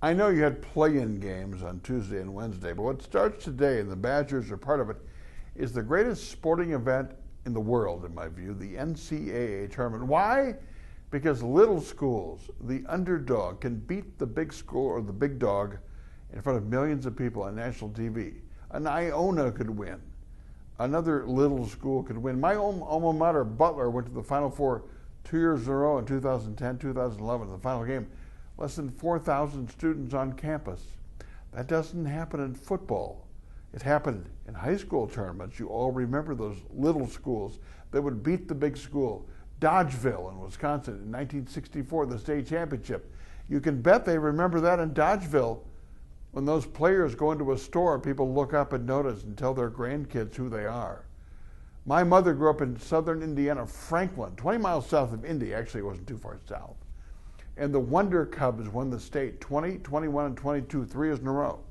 I know you had play-in games on Tuesday and Wednesday, but what starts today, and the Badgers are part of it, is the greatest sporting event in the world, in my view, the NCAA tournament. Why? Because little schools, the underdog, can beat the big school or the big dog in front of millions of people on national TV. An Iona could win. Another little school could win. My own alma mater, Butler, went to the Final Four 2 years in a row in 2010, 2011, the final game. Less than 4,000 students on campus. That doesn't happen in football. It happened in high school tournaments. You all remember those little schools that would beat the big school. Dodgeville in Wisconsin in 1964, the state championship. You can bet they remember that in Dodgeville. When those players go into a store, people look up and notice and tell their grandkids who they are. My mother grew up in southern Indiana, Franklin, 20 miles south of Indy. Actually, it wasn't too far south. And the Wonder Cubs won the state 20, 21, and 22, 3 years in a row.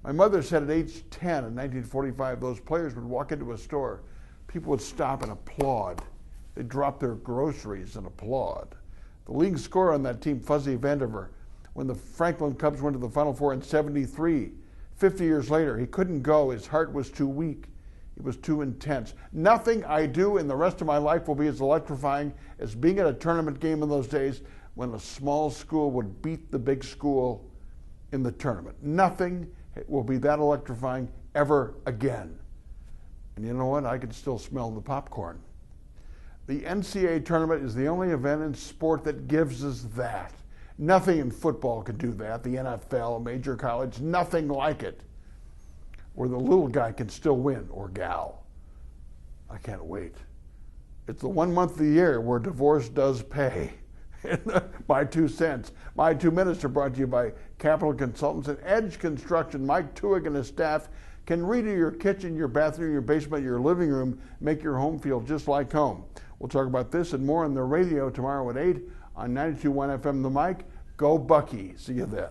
My mother said at age 10 in 1945, those players would walk into a store. People would stop and applaud. They'd drop their groceries and applaud. The leading scorer on that team, Fuzzy Vandiver, when the Franklin Cubs went to the Final Four in '73, 50 years later, he couldn't go. His heart was too weak. It was too intense. Nothing I do in the rest of my life will be as electrifying as being at a tournament game in those days when a small school would beat the big school in the tournament. Nothing will be that electrifying ever again. And you know what? I can still smell the popcorn. The NCAA tournament is the only event in sport that gives us that. Nothing in football can do that. The NFL, major college, nothing like it. Where the little guy can still win, or gal. I can't wait. It's the 1 month of the year where divorce does pay. My 2 cents. My 2 minutes are brought to you by Capital Consultants and Edge Construction. Mike Tuig and his staff can redo your kitchen, your bathroom, your basement, your living room, make your home feel just like home. We'll talk about this and more on the radio tomorrow at 8 on 92.1 FM The Mike. Go Bucky. See you then.